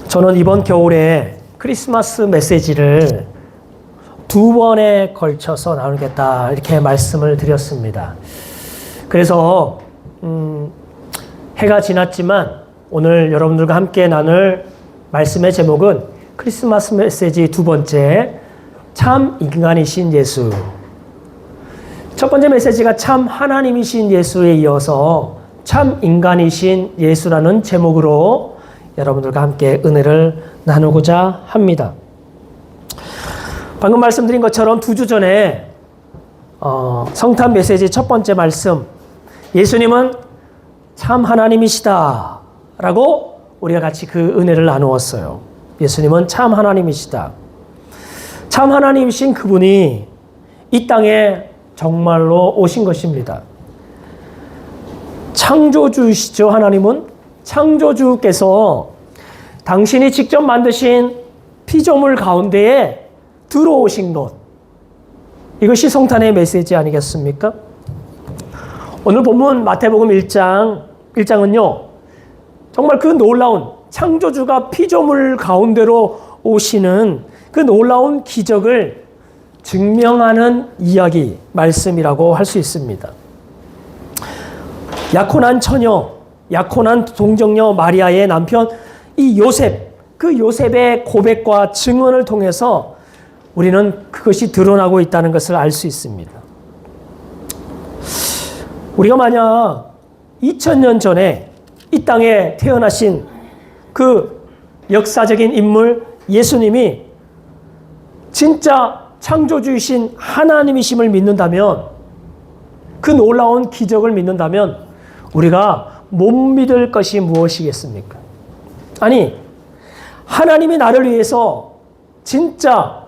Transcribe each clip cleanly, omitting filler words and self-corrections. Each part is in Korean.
저는 이번 겨울에 크리스마스 메시지를 2번에 걸쳐서 나누겠다 이렇게 말씀을 드렸습니다. 그래서 해가 지났지만 오늘 여러분들과 함께 나눌 말씀의 제목은 크리스마스 메시지 2번째, 참 인간이신 예수. 첫 번째 메시지가 참 하나님이신 예수에 이어서 참 인간이신 예수라는 제목으로 여러분들과 함께 은혜를 나누고자 합니다. 방금 말씀드린 것처럼 2주 전에 성탄 메시지 첫 번째 말씀, 예수님은 참 하나님이시다 라고 우리가 같이 그 은혜를 나누었어요. 예수님은 참 하나님이시다. 참 하나님이신 그분이 이 땅에 정말로 오신 것입니다. 창조주시죠. 하나님은 창조주께서 당신이 직접 만드신 피조물 가운데에 들어오신 것, 이것이 성탄의 메시지 아니겠습니까? 오늘 본문 마태복음 1장은요 정말 그 놀라운 창조주가 피조물 가운데로 오시는 그 놀라운 기적을 증명하는 이야기, 말씀이라고 할 수 있습니다. 약혼한 처녀, 약혼한 동정녀 마리아의 남편 이 요셉, 그 요셉의 고백과 증언을 통해서 우리는 그것이 드러나고 있다는 것을 알 수 있습니다. 우리가 만약 2000년 전에 이 땅에 태어나신 그 역사적인 인물 예수님이 진짜 창조주이신 하나님이심을 믿는다면, 그 놀라운 기적을 믿는다면 우리가 못 믿을 것이 무엇이겠습니까? 아니, 하나님이 나를 위해서 진짜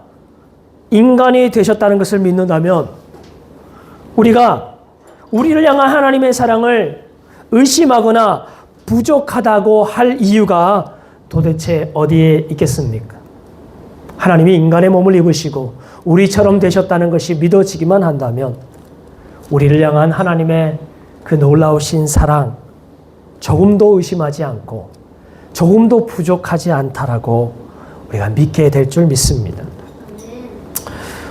인간이 되셨다는 것을 믿는다면 우리가 우리를 향한 하나님의 사랑을 의심하거나 부족하다고 할 이유가 도대체 어디에 있겠습니까? 하나님이 인간의 몸을 입으시고 우리처럼 되셨다는 것이 믿어지기만 한다면 우리를 향한 하나님의 그 놀라우신 사랑 조금도 의심하지 않고 조금도 부족하지 않다라고 우리가 믿게 될 줄 믿습니다.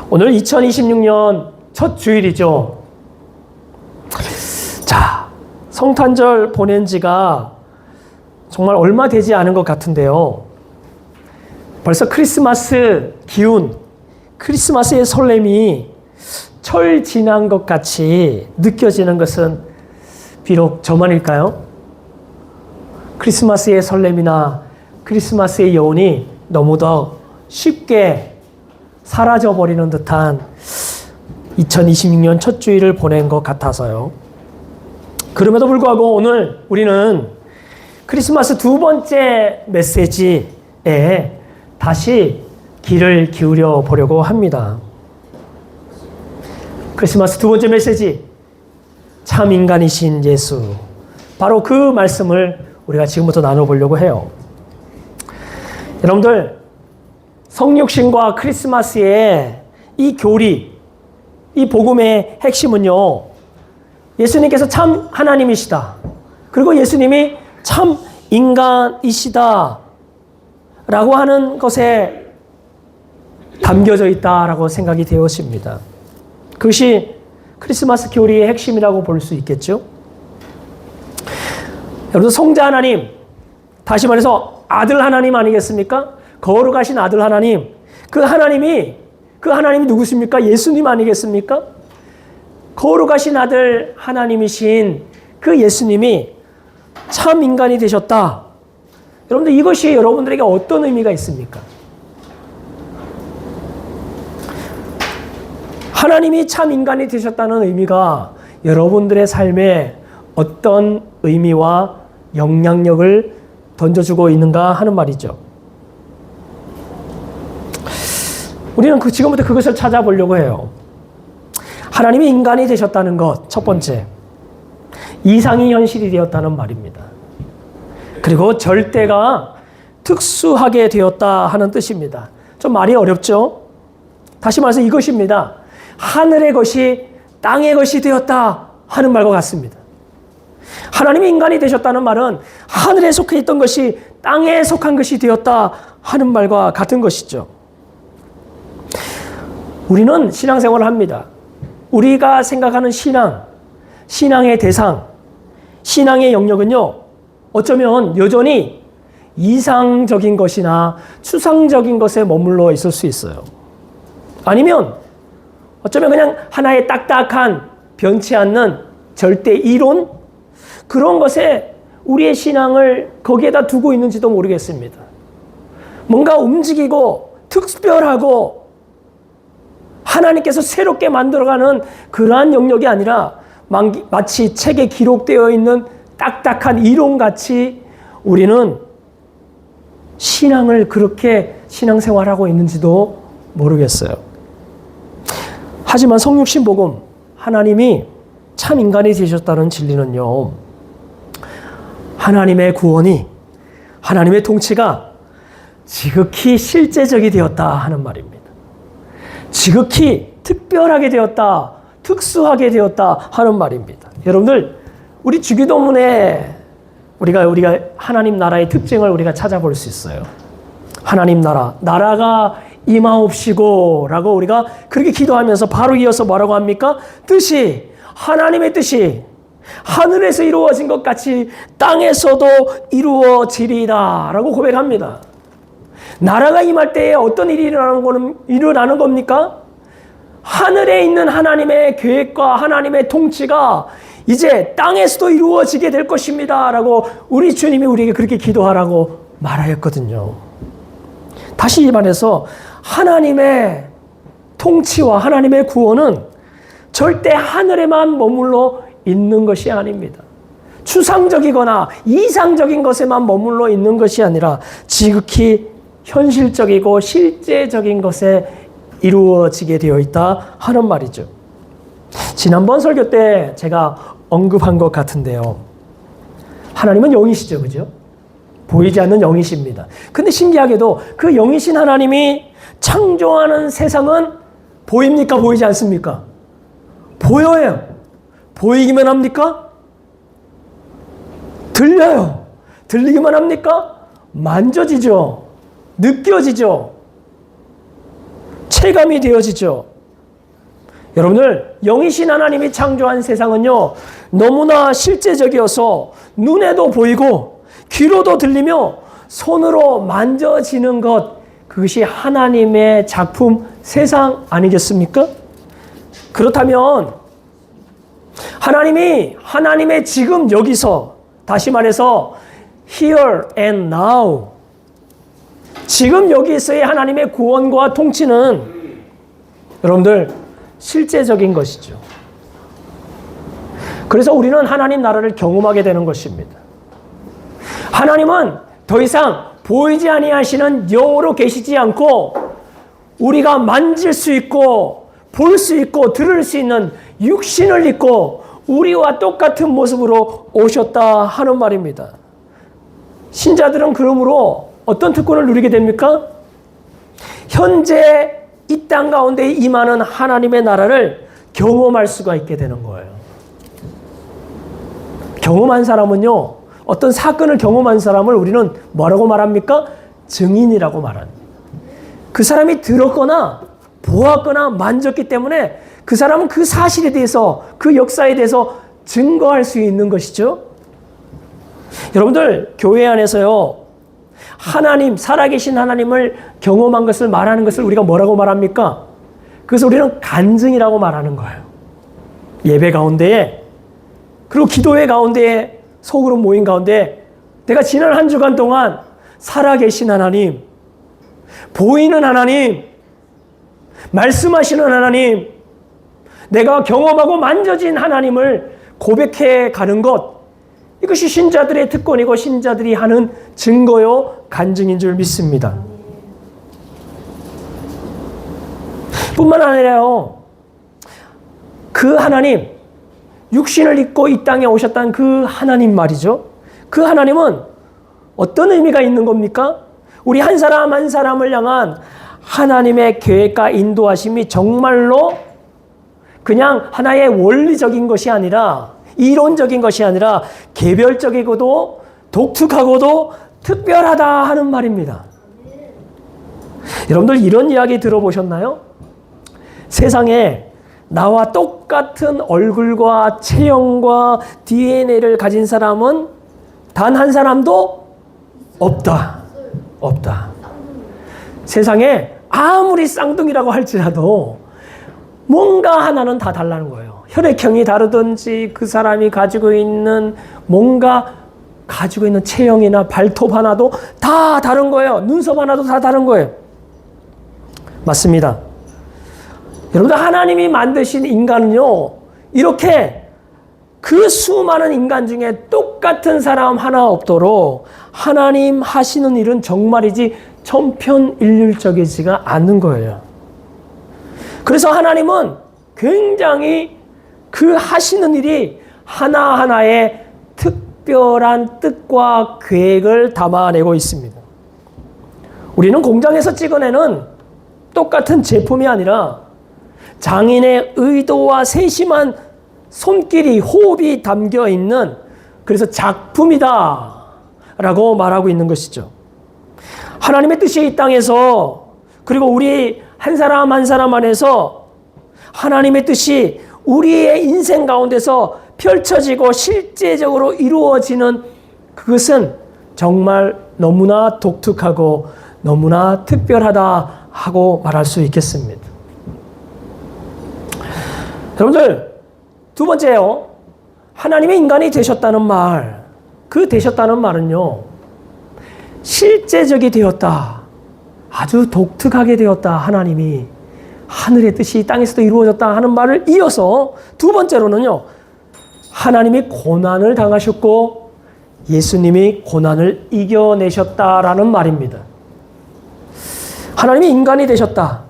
오늘 2026년 첫 주일이죠. 자, 성탄절 보낸 지가 정말 얼마 되지 않은 것 같은데요. 벌써 크리스마스 기운, 크리스마스의 설렘이 철 지난 것 같이 느껴지는 것은 비록 저만일까요? 크리스마스의 설렘이나 크리스마스의 여운이 너무도 쉽게 사라져버리는 듯한 2026년 첫 주일을 보낸 것 같아서요. 그럼에도 불구하고 오늘 우리는 크리스마스 2번째 메시지에 다시 귀를 기울여 보려고 합니다. 크리스마스 2번째 메시지, 참 인간이신 예수. 바로 그 말씀을 우리가 지금부터 나눠보려고 해요. 여러분들, 성육신과 크리스마스의 이 교리, 이 복음의 핵심은요, 예수님께서 참 하나님이시다. 그리고 예수님이 참 인간이시다. 라고 하는 것에 담겨져 있다라고 생각이 되었습니다. 그것이 크리스마스 교리의 핵심이라고 볼 수 있겠죠? 여러분, 성자 하나님, 다시 말해서 아들 하나님 아니겠습니까? 거룩하신 아들 하나님, 그 하나님이 누구십니까? 예수님 아니겠습니까? 거룩하신 아들 하나님이신 그 예수님이 참 인간이 되셨다. 여러분들, 이것이 여러분들에게 어떤 의미가 있습니까? 하나님이 참 인간이 되셨다는 의미가 여러분들의 삶에 어떤 의미와 영향력을 던져주고 있는가 하는 말이죠. 우리는 지금부터 그것을 찾아보려고 해요. 하나님이 인간이 되셨다는 것, 첫 번째. 이상이 현실이 되었다는 말입니다. 그리고 절대가 특수하게 되었다 하는 뜻입니다. 좀 말이 어렵죠? 다시 말해서 이것입니다. 하늘의 것이 땅의 것이 되었다 하는 말과 같습니다. 하나님이 인간이 되셨다는 말은 하늘에 속해 있던 것이 땅에 속한 것이 되었다 하는 말과 같은 것이죠. 우리는 신앙생활을 합니다. 우리가 생각하는 신앙, 신앙의 대상, 신앙의 영역은요, 어쩌면 여전히 이상적인 것이나 추상적인 것에 머물러 있을 수 있어요. 아니면 어쩌면 그냥 하나의 딱딱한 변치 않는 절대 이론, 그런 것에 우리의 신앙을 거기에다 두고 있는지도 모르겠습니다. 뭔가 움직이고 특별하고 하나님께서 새롭게 만들어가는 그러한 영역이 아니라 마치 책에 기록되어 있는 딱딱한 이론같이 우리는 신앙을 그렇게 신앙생활하고 있는지도 모르겠어요. 하지만 성육신복음, 하나님이 참 인간이 되셨다는 진리는요, 하나님의 구원이, 하나님의 통치가 지극히 실제적이 되었다 하는 말입니다. 지극히 특별하게 되었다, 특수하게 되었다 하는 말입니다. 여러분들, 우리 주기도문에 우리가 하나님 나라의 특징을 우리가 찾아볼 수 있어요. 하나님 나라가 임하옵시고 라고 우리가 그렇게 기도하면서 바로 이어서 뭐라고 합니까? 하나님의 뜻이 하늘에서 이루어진 것 같이 땅에서도 이루어지리이다 라고 고백합니다. 나라가 임할 때에 어떤 일이 일어나는 겁니까? 하늘에 있는 하나님의 계획과 하나님의 통치가 이제 땅에서도 이루어지게 될 것입니다 라고 우리 주님이 우리에게 그렇게 기도하라고 말하였거든요. 다시 말해서 하나님의 통치와 하나님의 구원은 절대 하늘에만 머물러 있는 것이 아닙니다. 추상적이거나 이상적인 것에만 머물러 있는 것이 아니라 지극히 현실적이고 실제적인 것에 이루어지게 되어 있다 하는 말이죠. 지난번 설교 때 제가 언급한 것 같은데요. 하나님은 영이시죠, 그죠? 보이지 않는 영이십니다. 근데 신기하게도 그 영이신 하나님이 창조하는 세상은 보입니까? 보이지 않습니까? 보여요. 보이기만 합니까? 들려요. 들리기만 합니까? 만져지죠. 느껴지죠. 체감이 되어지죠. 여러분들, 영이신 하나님이 창조한 세상은요, 너무나 실제적이어서 눈에도 보이고 귀로도 들리며 손으로 만져지는 것, 그것이 하나님의 작품 세상 아니겠습니까? 그렇다면 하나님의 지금 여기서, 다시 말해서 here and now, 지금 여기서의 하나님의 구원과 통치는 여러분들 실제적인 것이죠. 그래서 우리는 하나님 나라를 경험하게 되는 것입니다. 하나님은 더 이상 보이지 아니하시는 영으로 계시지 않고 우리가 만질 수 있고 볼 수 있고 들을 수 있는 육신을 입고 우리와 똑같은 모습으로 오셨다 하는 말입니다. 신자들은 그러므로 어떤 특권을 누리게 됩니까? 현재 이 땅 가운데 임하는 하나님의 나라를 경험할 수가 있게 되는 거예요. 경험한 사람은요, 어떤 사건을 경험한 사람을 우리는 뭐라고 말합니까? 증인이라고 말합니다. 그 사람이 들었거나 보았거나 만졌기 때문에 그 사람은 그 사실에 대해서, 그 역사에 대해서 증거할 수 있는 것이죠. 여러분들, 교회 안에서요, 하나님, 살아계신 하나님을 경험한 것을 말하는 것을 우리가 뭐라고 말합니까? 그래서 우리는 간증이라고 말하는 거예요. 예배 가운데에, 그리고 기도회 가운데에, 소그룹 모임 가운데 내가 지난 한 주간 동안 살아계신 하나님, 보이는 하나님, 말씀하시는 하나님, 내가 경험하고 만져진 하나님을 고백해 가는 것, 이것이 신자들의 특권이고 신자들이 하는 증거요, 간증인 줄 믿습니다. 뿐만 아니라요, 그 하나님, 육신을 입고 이 땅에 오셨다는 그 하나님 말이죠. 그 하나님은 어떤 의미가 있는 겁니까? 우리 한 사람 한 사람을 향한 하나님의 계획과 인도하심이 정말로 그냥 하나의 원리적인 것이 아니라 이론적인 것이 아니라 개별적이고도 독특하고도 특별하다 하는 말입니다. 여러분들 이런 이야기 들어보셨나요? 세상에 나와 똑같은 얼굴과 체형과 DNA를 가진 사람은 단 한 사람도 없다. 없다. 세상에 아무리 쌍둥이라고 할지라도 뭔가 하나는 다 달라는 거예요. 혈액형이 다르든지 그 사람이 가지고 있는 뭔가 가지고 있는 체형이나 발톱 하나도 다 다른 거예요. 눈썹 하나도 다 다른 거예요. 맞습니다. 여러분들 하나님이 만드신 인간은요, 이렇게 그 수많은 인간 중에 똑같은 사람 하나 없도록 하나님 하시는 일은 정말이지 천편일률적이지가 않는 거예요. 그래서 하나님은 굉장히 그 하시는 일이 하나하나의 특별한 뜻과 계획을 담아내고 있습니다. 우리는 공장에서 찍어내는 똑같은 제품이 아니라 장인의 의도와 세심한 손길이, 호흡이 담겨 있는, 그래서 작품이다 라고 말하고 있는 것이죠. 하나님의 뜻이 이 땅에서, 그리고 우리 한 사람 한 사람 안에서 하나님의 뜻이 우리의 인생 가운데서 펼쳐지고 실제적으로 이루어지는 그것은 정말 너무나 독특하고 너무나 특별하다 하고 말할 수 있겠습니다. 여러분들, 두 번째요. 하나님의 인간이 되셨다는 말. 그 되셨다는 말은요, 실제적이 되었다. 아주 독특하게 되었다. 하나님이 하늘의 뜻이 땅에서도 이루어졌다 하는 말을 이어서 두 번째로는요, 하나님이 고난을 당하셨고 예수님이 고난을 이겨내셨다라는 말입니다. 하나님이 인간이 되셨다.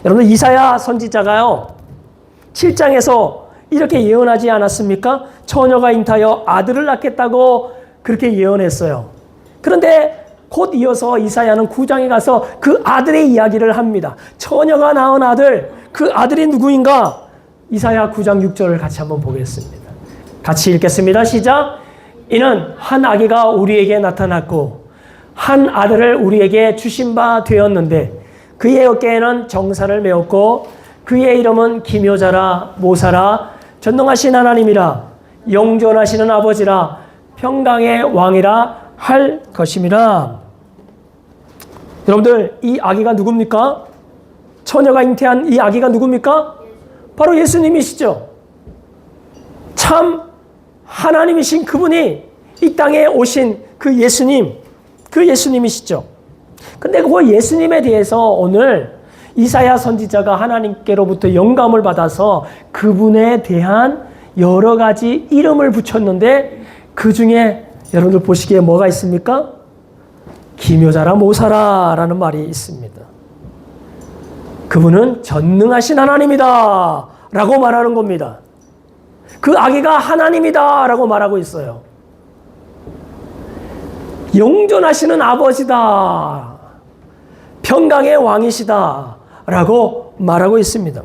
여러분, 이사야 선지자가요, 7장에서 이렇게 예언하지 않았습니까? 처녀가 잉타하여 아들을 낳겠다고 그렇게 예언했어요. 그런데 곧 이어서 이사야는 9장에 가서 그 아들의 이야기를 합니다. 처녀가 낳은 아들, 그 아들이 누구인가? 이사야 9장 6절을 같이 한번 보겠습니다. 같이 읽겠습니다. 시작. 이는 한 아기가 우리에게 나타났고 한 아들을 우리에게 주신 바 되었는데 그의 어깨에는 정사를 메었고 그의 이름은 기묘자라, 모사라, 전능하신 하나님이라, 영존하시는 아버지라, 평강의 왕이라 할 것임이라. 여러분들, 이 아기가 누굽니까? 처녀가 잉태한 이 아기가 누굽니까? 바로 예수님이시죠. 참 하나님이신 그분이 이 땅에 오신 그 예수님, 그 예수님이시죠. 근데 그 예수님에 대해서 오늘 이사야 선지자가 하나님께로부터 영감을 받아서 그분에 대한 여러 가지 이름을 붙였는데 그 중에 여러분들 보시기에 뭐가 있습니까? 기묘자라, 모사라라는 말이 있습니다. 그분은 전능하신 하나님이다 라고 말하는 겁니다. 그 아기가 하나님이다 라고 말하고 있어요. 영존하시는 아버지다, 평강의 왕이시다 라고 말하고 있습니다.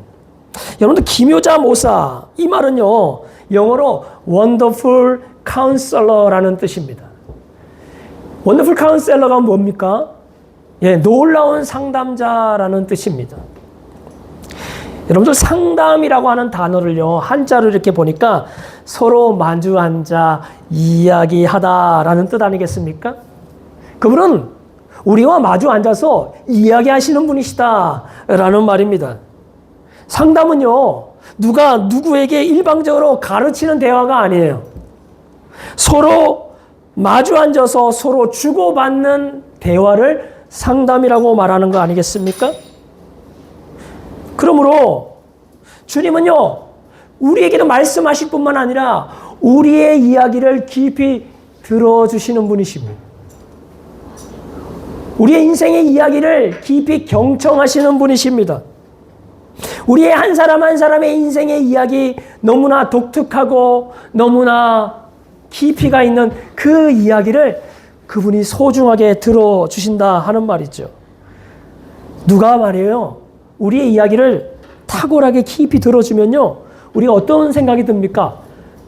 여러분들, 기묘자, 모사, 이 말은요, 영어로 Wonderful Counselor라는 뜻입니다. Wonderful Counselor가 뭡니까? 예, 놀라운 상담자라는 뜻입니다. 여러분들, 상담이라고 하는 단어를요, 한자로 이렇게 보니까 서로 마주 앉아 이야기하다라는 뜻 아니겠습니까? 그분은 우리와 마주 앉아서 이야기하시는 분이시다라는 말입니다. 상담은요, 누가 누구에게 일방적으로 가르치는 대화가 아니에요. 서로 마주 앉아서 서로 주고받는 대화를 상담이라고 말하는 거 아니겠습니까? 그러므로 주님은요, 우리에게도 말씀하실 뿐만 아니라 우리의 이야기를 깊이 들어주시는 분이십니다. 우리의 인생의 이야기를 깊이 경청하시는 분이십니다. 우리의 한 사람 한 사람의 인생의 이야기, 너무나 독특하고 너무나 깊이가 있는 그 이야기를 그분이 소중하게 들어주신다 하는 말이죠. 누가 말이에요, 우리의 이야기를 탁월하게 깊이 들어주면요, 우리가 어떤 생각이 듭니까?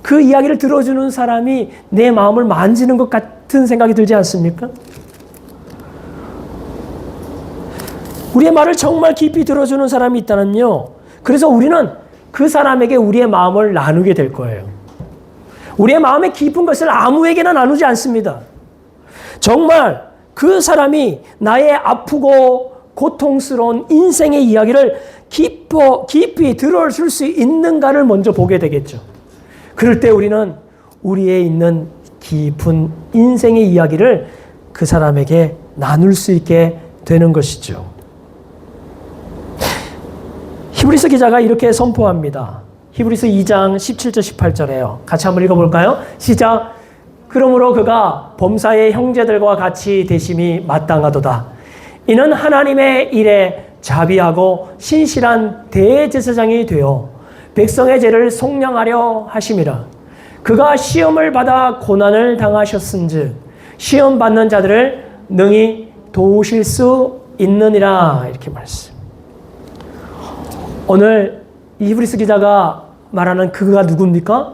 그 이야기를 들어주는 사람이 내 마음을 만지는 것 같은 생각이 들지 않습니까? 우리의 말을 정말 깊이 들어주는 사람이 있다면요. 그래서 우리는 그 사람에게 우리의 마음을 나누게 될 거예요. 우리의 마음의 깊은 것을 아무에게나 나누지 않습니다. 정말 그 사람이 나의 아프고 고통스러운 인생의 이야기를 깊이 들어줄 수 있는가를 먼저 보게 되겠죠. 그럴 때 우리는 우리의 있는 깊은 인생의 이야기를 그 사람에게 나눌 수 있게 되는 것이죠. 히브리서 기자가 이렇게 선포합니다. 히브리서 2장 17절 18절에요. 같이 한번 읽어볼까요? 시작. 그러므로 그가 범사의 형제들과 같이 되심이 마땅하도다. 이는 하나님의 일에 자비하고 신실한 대제사장이 되어 백성의 죄를 속량하려 하심이라. 그가 시험을 받아 고난을 당하셨은즉 시험 받는 자들을 능히 도우실 수 있느니라. 이렇게 말씀. 오늘 이 히브리서 기자가 말하는 그가 누굽니까?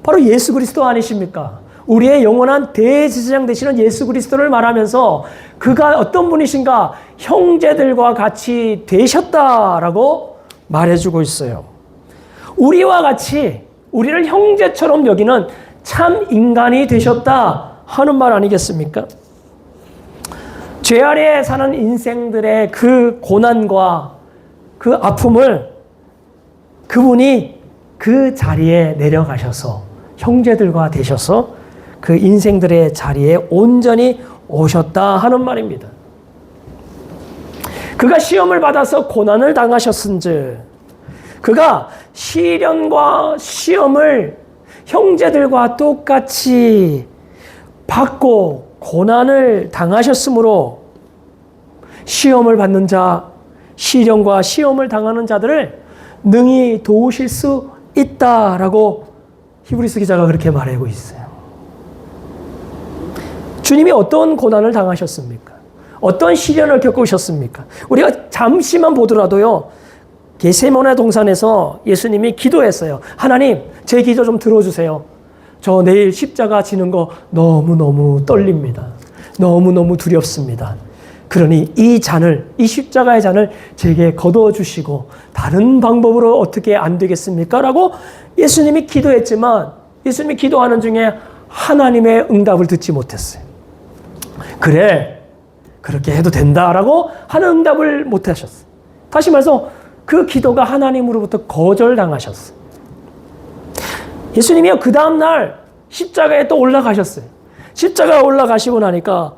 바로 예수 그리스도 아니십니까? 우리의 영원한 대제사장 되시는 예수 그리스도를 말하면서 그가 어떤 분이신가? 형제들과 같이 되셨다라고 말해주고 있어요. 우리와 같이 우리를 형제처럼 여기는 참 인간이 되셨다 하는 말 아니겠습니까? 죄 아래에 사는 인생들의 그 고난과 그 아픔을 그분이 그 자리에 내려가셔서 형제들과 되셔서 그 인생들의 자리에 온전히 오셨다 하는 말입니다. 그가 시험을 받아서 고난을 당하셨은즉 그가 시련과 시험을 형제들과 똑같이 받고 고난을 당하셨으므로 시험을 받는 자, 시련과 시험을 당하는 자들을 능히 도우실 수 있다라고 히브리서 기자가 그렇게 말하고 있어요. 주님이 어떤 고난을 당하셨습니까? 어떤 시련을 겪으셨습니까? 우리가 잠시만 보더라도요. 겟세마네 동산에서 예수님이 기도했어요. 하나님, 제 기도 좀 들어주세요. 저 내일 십자가 지는 거 너무너무 떨립니다. 너무너무 두렵습니다. 그러니 이 십자가의 잔을 제게 거두어주시고 다른 방법으로 어떻게 안 되겠습니까? 라고 예수님이 기도했지만 예수님이 기도하는 중에 하나님의 응답을 듣지 못했어요. 그래, 그렇게 해도 된다라고 하는 응답을 못하셨어요. 다시 말해서 그 기도가 하나님으로부터 거절당하셨어요. 예수님이요, 그 다음날 십자가에 또 올라가셨어요. 십자가에 올라가시고 나니까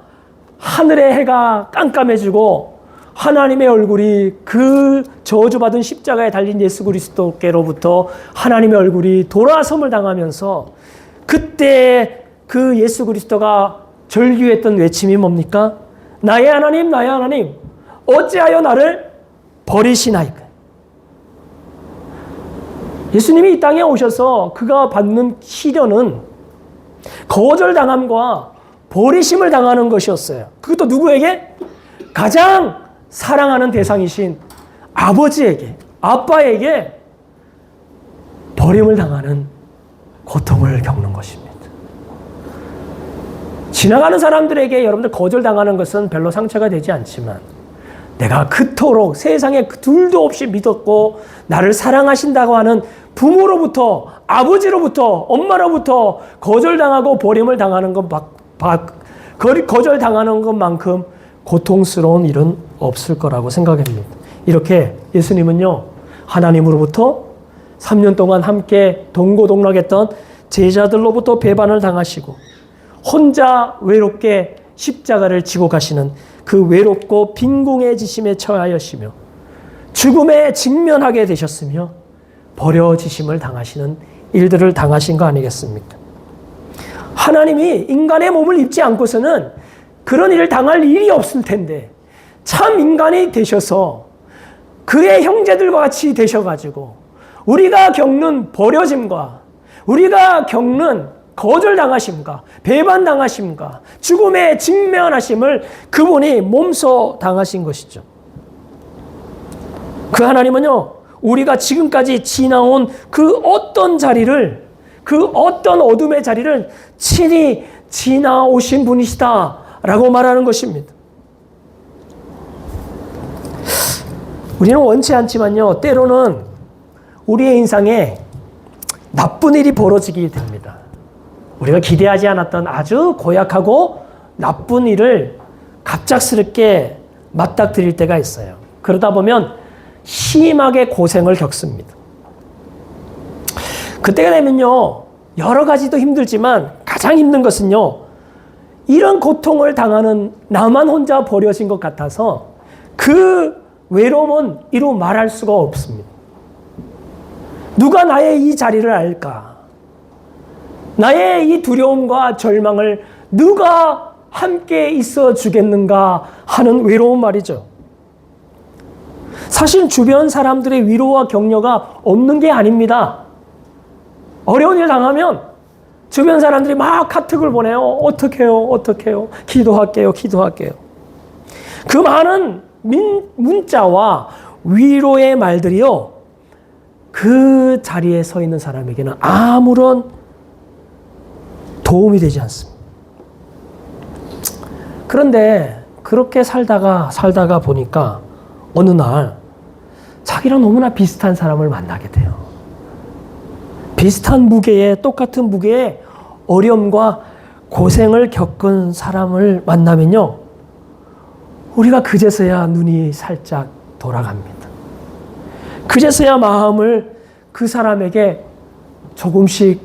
하늘의 해가 깜깜해지고 하나님의 얼굴이 그 저주받은 십자가에 달린 예수 그리스도께로부터 하나님의 얼굴이 돌아섬을 당하면서 그때 그 예수 그리스도가 절규했던 외침이 뭡니까? 나의 하나님, 나의 하나님, 어찌하여 나를 버리시나이까? 예수님이 이 땅에 오셔서 그가 받는 시련은 거절당함과 버리심을 당하는 것이었어요. 그것도 누구에게? 가장 사랑하는 대상이신 아버지에게, 아빠에게 버림을 당하는 고통을 겪는 것입니다. 지나가는 사람들에게 여러분들 거절당하는 것은 별로 상처가 되지 않지만 내가 그토록 세상에 둘도 없이 믿었고 나를 사랑하신다고 하는 부모로부터, 아버지로부터, 엄마로부터 거절당하고 버림을 당하는 거절당하는 것만큼 고통스러운 일은 없을 거라고 생각합니다. 이렇게 예수님은요, 하나님으로부터 3년 동안 함께 동고동락했던 제자들로부터 배반을 당하시고 혼자 외롭게 십자가를 지고 가시는 그 외롭고 빈궁해지심에 처하였으며 죽음에 직면하게 되셨으며 버려지심을 당하시는 일들을 당하신 거 아니겠습니까? 하나님이 인간의 몸을 입지 않고서는 그런 일을 당할 일이 없을 텐데 참 인간이 되셔서 그의 형제들과 같이 되셔가지고 우리가 겪는 버려짐과 우리가 겪는 거절당하심과 배반당하심과 죽음에 직면하심을 그분이 몸소 당하신 것이죠. 그 하나님은요, 우리가 지금까지 지나온 그 어떤 자리를 그 어떤 어둠의 자리를 친히 지나오신 분이시다라고 말하는 것입니다. 우리는 원치 않지만요, 때로는 우리의 인생에 나쁜 일이 벌어지게 됩니다. 우리가 기대하지 않았던 아주 고약하고 나쁜 일을 갑작스럽게 맞닥뜨릴 때가 있어요. 그러다 보면 심하게 고생을 겪습니다. 그때가 되면요, 여러 가지도 힘들지만 가장 힘든 것은요, 이런 고통을 당하는 나만 혼자 버려진 것 같아서 그 외로움은 이루 말할 수가 없습니다. 누가 나의 이 자리를 알까? 나의 이 두려움과 절망을 누가 함께 있어 주겠는가 하는 외로운 말이죠. 사실 주변 사람들의 위로와 격려가 없는 게 아닙니다. 어려운 일 당하면 주변 사람들이 막 카톡을 보내요. 어떡해요? 기도할게요. 그 많은 문자와 위로의 말들이요, 그 자리에 서 있는 사람에게는 아무런 도움이 되지 않습니다. 그런데 그렇게 살다가 보니까 어느 날 자기랑 너무나 비슷한 사람을 만나게 돼요. 비슷한 무게의, 똑같은 무게의 어려움과 고생을 겪은 사람을 만나면요, 우리가 그제서야 눈이 살짝 돌아갑니다. 그제서야 마음을 그 사람에게 조금씩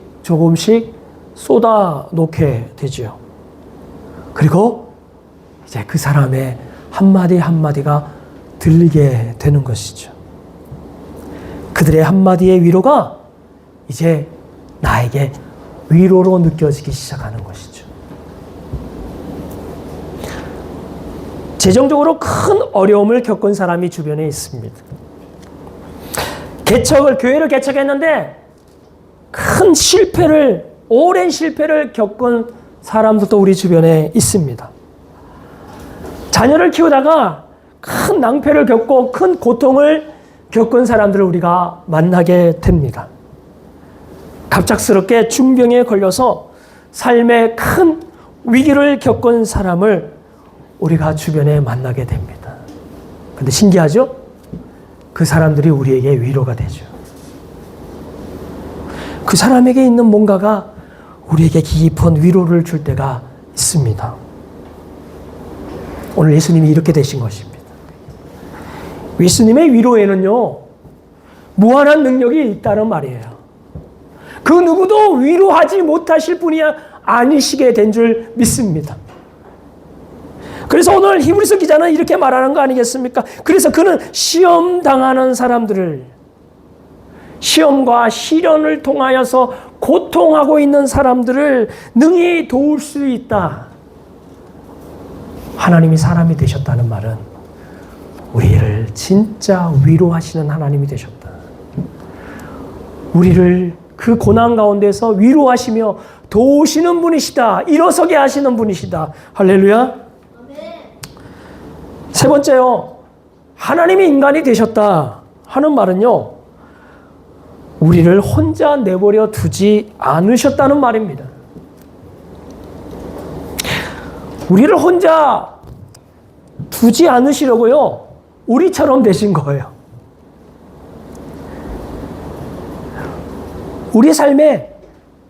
쏟아 놓게 되죠. 그리고 이제 그 사람의 한마디 한마디가 들리게 되는 것이죠. 그들의 한마디의 위로가 이제 나에게 위로로 느껴지기 시작하는 것이죠. 재정적으로 큰 어려움을 겪은 사람이 주변에 있습니다. 교회를 개척했는데 오랜 실패를 겪은 사람들도 우리 주변에 있습니다. 자녀를 키우다가 큰 낭패를 겪고 큰 고통을 겪은 사람들을 우리가 만나게 됩니다. 갑작스럽게 중병에 걸려서 삶의 큰 위기를 겪은 사람을 우리가 주변에 만나게 됩니다. 근데 신기하죠? 그 사람들이 우리에게 위로가 되죠. 그 사람에게 있는 뭔가가 우리에게 깊은 위로를 줄 때가 있습니다. 오늘 예수님이 이렇게 되신 것입니다. 예수님의 위로에는요, 무한한 능력이 있다는 말이에요. 그 누구도 위로하지 못하실 분이 아니시게 된 줄 믿습니다. 그래서 오늘 히브리서 기자는 이렇게 말하는 거 아니겠습니까? 그래서 그는 시험 당하는 사람들을, 시험과 시련을 통하여서 고통하고 있는 사람들을 능히 도울 수 있다. 하나님이 사람이 되셨다는 말은 우리를 진짜 위로하시는 하나님이 되셨다. 우리를 그 고난 가운데서 위로하시며 도우시는 분이시다. 일어서게 하시는 분이시다. 할렐루야. 세 번째요, 하나님이 인간이 되셨다 하는 말은요, 우리를 혼자 내버려 두지 않으셨다는 말입니다. 우리를 혼자 두지 않으시려고요, 우리처럼 되신 거예요. 우리 삶에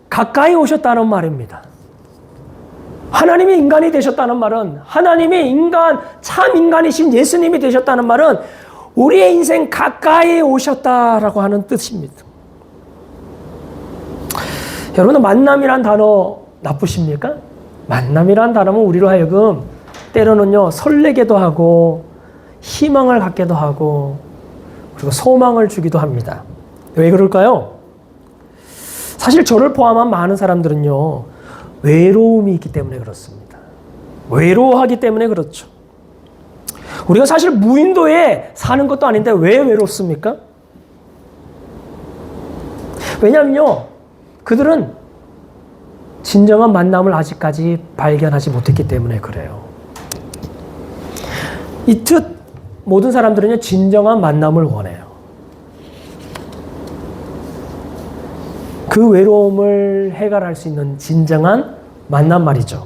가까이 오셨다는 말입니다. 하나님이 인간이 되셨다는 말은, 하나님이 참 인간이신 예수님이 되셨다는 말은 우리의 인생 가까이 오셨다라고 하는 뜻입니다. 여러분, 만남이란 단어 나쁘십니까? 만남이란 단어는 우리로 하여금 때로는요, 설레게도 하고 희망을 갖게도 하고 그리고 소망을 주기도 합니다. 왜 그럴까요? 사실 저를 포함한 많은 사람들은요, 외로움이 있기 때문에 그렇습니다. 외로워하기 때문에 그렇죠. 우리가 사실 무인도에 사는 것도 아닌데 왜 외롭습니까? 왜냐면요, 그들은 진정한 만남을 아직까지 발견하지 못했기 때문에 그래요. 이 뜻, 모든 사람들은요, 진정한 만남을 원해요. 그 외로움을 해결할 수 있는 진정한 만남 말이죠.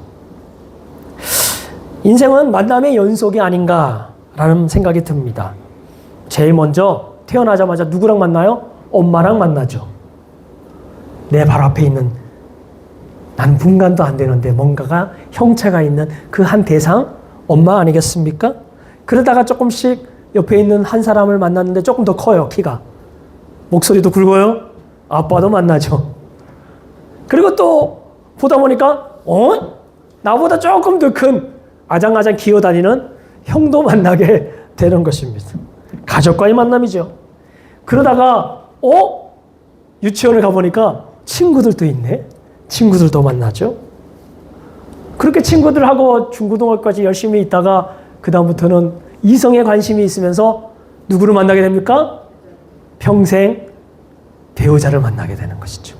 인생은 만남의 연속이 아닌가라는 생각이 듭니다. 제일 먼저 태어나자마자 누구랑 만나요? 엄마랑 만나죠. 내 발 앞에 있는, 난 분간도 안 되는데 뭔가가 형체가 있는 그 한 대상, 엄마 아니겠습니까? 그러다가 조금씩 옆에 있는 한 사람을 만났는데 조금 더 커요, 키가. 목소리도 굵어요. 아빠도 만나죠. 그리고 또 보다 보니까 나보다 조금 더 큰 아장아장 기어다니는 형도 만나게 되는 것입니다. 가족과의 만남이죠. 그러다가 유치원을 가보니까 친구들도 있네. 친구들도 만나죠. 그렇게 친구들하고 중고등학교까지 열심히 있다가 그 다음부터는 이성에 관심이 있으면서 누구를 만나게 됩니까? 평생 배우자를 만나게 되는 것이죠.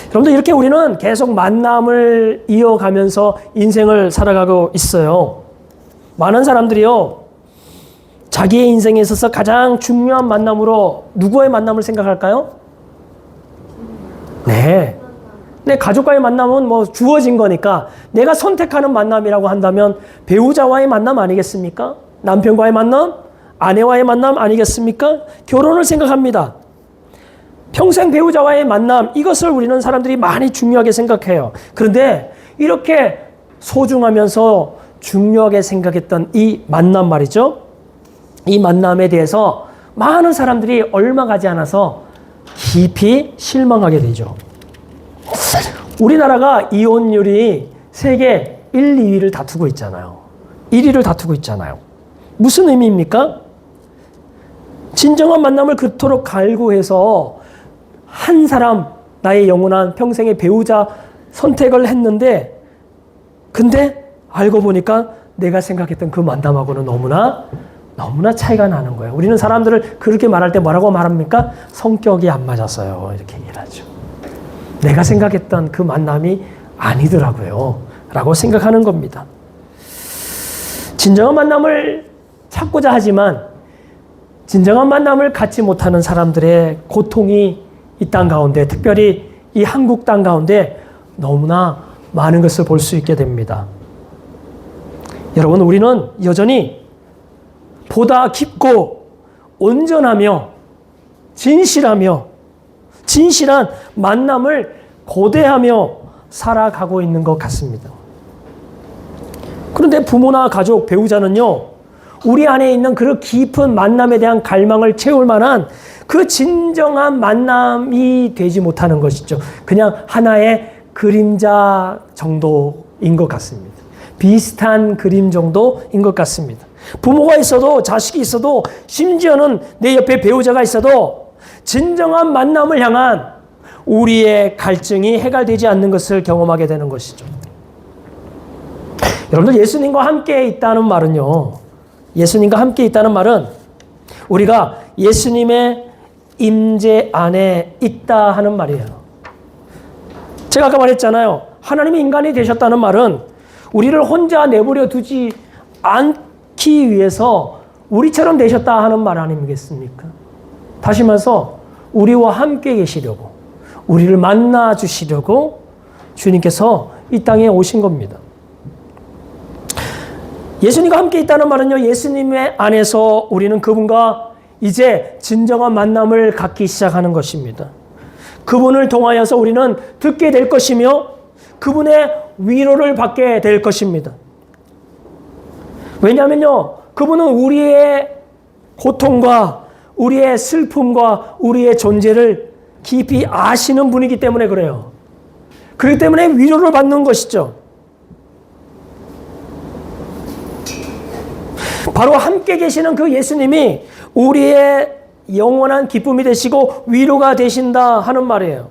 여러분들, 이렇게 우리는 계속 만남을 이어가면서 인생을 살아가고 있어요. 많은 사람들이요, 자기의 인생에 있어서 가장 중요한 만남으로 누구의 만남을 생각할까요? 네, 가족과의 만남은 뭐 주어진 거니까 내가 선택하는 만남이라고 한다면 배우자와의 만남 아니겠습니까? 남편과의 만남, 아내와의 만남 아니겠습니까? 결혼을 생각합니다. 평생 배우자와의 만남, 이것을 우리는 사람들이 많이 중요하게 생각해요. 그런데 이렇게 소중하면서 중요하게 생각했던 이 만남 말이죠. 이 만남에 대해서 많은 사람들이 얼마 가지 않아서 깊이 실망하게 되죠. 우리나라가 이혼율이 세계 1, 2위를 다투고 있잖아요. 1위를 다투고 있잖아요. 무슨 의미입니까? 진정한 만남을 그토록 갈구해서 한 사람, 나의 영원한 평생의 배우자 선택을 했는데, 근데 알고 보니까 내가 생각했던 그 만남하고는 너무나 차이가 나는 거예요. 우리는 사람들을 그렇게 말할 때 뭐라고 말합니까? 성격이 안 맞았어요. 이렇게 얘기를 하죠. 내가 생각했던 그 만남이 아니더라고요. 라고 생각하는 겁니다. 진정한 만남을 찾고자 하지만 진정한 만남을 갖지 못하는 사람들의 고통이 이 땅 가운데, 특별히 이 한국 땅 가운데 너무나 많은 것을 볼 수 있게 됩니다. 여러분, 우리는 여전히 보다 깊고 온전하며 진실한 만남을 고대하며 살아가고 있는 것 같습니다. 그런데 부모나 가족, 배우자는요, 우리 안에 있는 그 깊은 만남에 대한 갈망을 채울 만한 그 진정한 만남이 되지 못하는 것이죠. 그냥 하나의 그림자 정도인 것 같습니다. 비슷한 그림 정도인 것 같습니다. 부모가 있어도, 자식이 있어도, 심지어는 내 옆에 배우자가 있어도 진정한 만남을 향한 우리의 갈증이 해결되지 않는 것을 경험하게 되는 것이죠. 여러분들, 예수님과 함께 있다는 말은요, 예수님과 함께 있다는 말은 우리가 예수님의 임재 안에 있다 하는 말이에요. 제가 아까 말했잖아요. 하나님이 인간이 되셨다는 말은 우리를 혼자 내버려 두지 않기 위해서 우리처럼 되셨다 하는 말 아니겠습니까? 다시 말해서 우리와 함께 계시려고, 우리를 만나 주시려고 주님께서 이 땅에 오신 겁니다. 예수님과 함께 있다는 말은요, 예수님의 안에서 우리는 그분과 이제 진정한 만남을 갖기 시작하는 것입니다. 그분을 통하여서 우리는 듣게 될 것이며 그분의 위로를 받게 될 것입니다. 왜냐하면요, 그분은 우리의 고통과 우리의 슬픔과 우리의 존재를 깊이 아시는 분이기 때문에 그래요. 그렇기 때문에 위로를 받는 것이죠. 바로 함께 계시는 그 예수님이 우리의 영원한 기쁨이 되시고 위로가 되신다 하는 말이에요.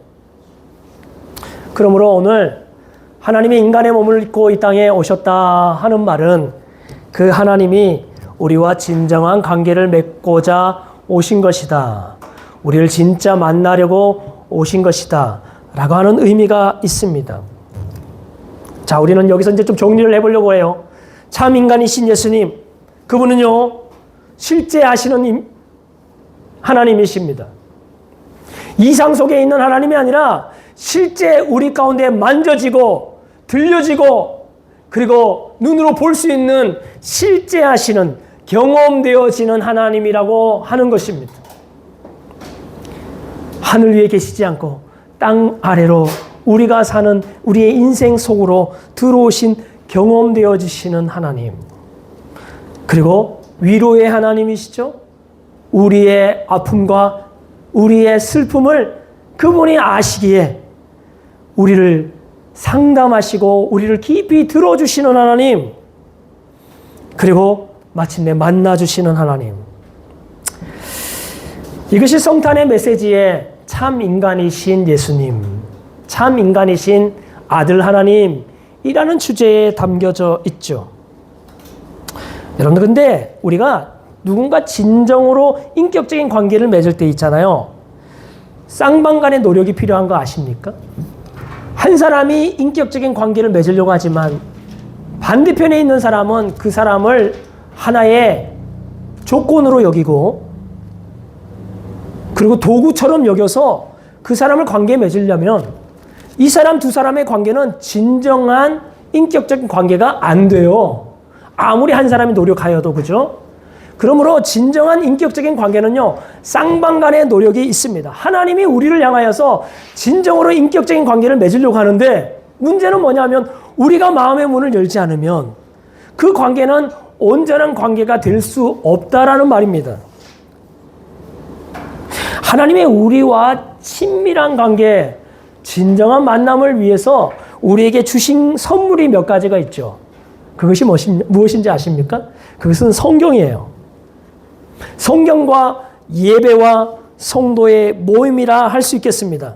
그러므로 오늘 하나님이 인간의 몸을 입고 이 땅에 오셨다 하는 말은 그 하나님이 우리와 진정한 관계를 맺고자 오신 것이다. 우리를 진짜 만나려고 오신 것이다. 라고 하는 의미가 있습니다. 자, 우리는 여기서 이제 좀 정리를 해보려고 해요. 참 인간이신 예수님, 그분은요, 실제 아시는 하나님이십니다. 이상 속에 있는 하나님이 아니라 실제 우리 가운데 만져지고 들려지고 그리고 눈으로 볼 수 있는 실제 하시는 경험되어지는 하나님이라고 하는 것입니다. 하늘 위에 계시지 않고 땅 아래로 우리가 사는 우리의 인생 속으로 들어오신 경험되어지시는 하나님. 그리고 위로의 하나님이시죠. 우리의 아픔과 우리의 슬픔을 그분이 아시기에 우리를 상담하시고 우리를 깊이 들어주시는 하나님. 그리고 마침내 만나주시는 하나님. 이것이 성탄의 메시지의 참 인간이신 예수님, 참 인간이신 아들 하나님이라는 주제에 담겨져 있죠. 여러분들 근데 우리가 누군가 진정으로 인격적인 관계를 맺을 때 있잖아요. 쌍방 간의 노력이 필요한 거 아십니까? 한 사람이 인격적인 관계를 맺으려고 하지만 반대편에 있는 사람은 그 사람을 하나의 조건으로 여기고 그리고 도구처럼 여겨서 그 사람을 관계에 맺으려면 이 사람 두 사람의 관계는 진정한 인격적인 관계가 안 돼요. 아무리 한 사람이 노력하여도, 그죠? 그러므로 진정한 인격적인 관계는요, 쌍방 간의 노력이 있습니다. 하나님이 우리를 향하여서 진정으로 인격적인 관계를 맺으려고 하는데 문제는 뭐냐면 우리가 마음의 문을 열지 않으면 그 관계는 온전한 관계가 될 수 없다라는 말입니다. 하나님의 우리와 친밀한 관계, 진정한 만남을 위해서 우리에게 주신 선물이 몇 가지가 있죠. 그것이 무엇인지 아십니까? 그것은 성경이에요. 성경과 예배와 성도의 모임이라 할 수 있겠습니다.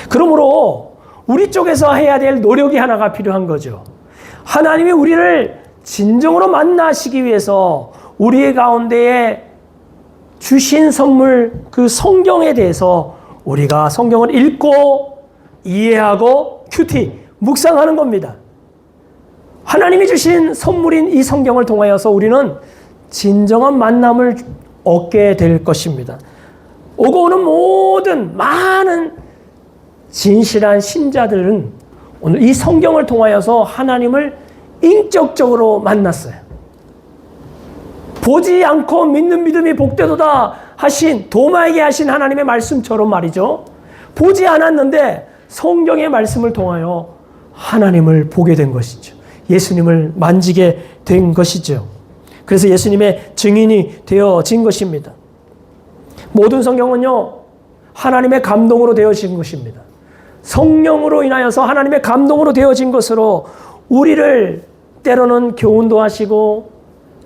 그러므로 우리 쪽에서 해야 될 노력이 하나가 필요한 거죠. 하나님이 우리를 진정으로 만나시기 위해서 우리의 가운데에 주신 선물, 그 성경에 대해서 우리가 성경을 읽고 이해하고 큐티, 묵상하는 겁니다. 하나님이 주신 선물인 이 성경을 통하여서 우리는 진정한 만남을 얻게 될 것입니다. 오고 오는 모든 많은 진실한 신자들은 오늘 이 성경을 통하여서 하나님을 인격적으로 만났어요. 보지 않고 믿는 믿음이 복되도다 하신, 도마에게 하신 하나님의 말씀처럼 말이죠. 보지 않았는데 성경의 말씀을 통하여 하나님을 보게 된 것이죠. 예수님을 만지게 된 것이죠. 그래서 예수님의 증인이 되어진 것입니다. 모든 성경은요, 하나님의 감동으로 되어진 것입니다. 성령으로 인하여서 하나님의 감동으로 되어진 것으로 우리를 때로는 교훈도 하시고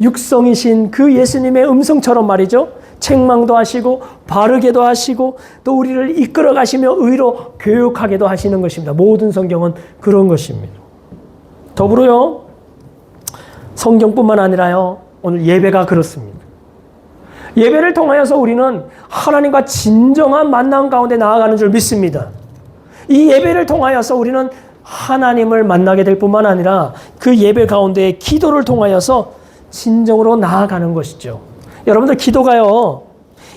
육성이신 그 예수님의 음성처럼 말이죠. 책망도 하시고 바르게도 하시고 또 우리를 이끌어 가시며 의로 교육하게도 하시는 것입니다. 모든 성경은 그런 것입니다. 더불어요, 성경뿐만 아니라요, 오늘 예배가 그렇습니다. 예배를 통하여서 우리는 하나님과 진정한 만남 가운데 나아가는 줄 믿습니다. 이 예배를 통하여서 우리는 하나님을 만나게 될 뿐만 아니라 그 예배 가운데 기도를 통하여서 진정으로 나아가는 것이죠. 여러분들 기도가요,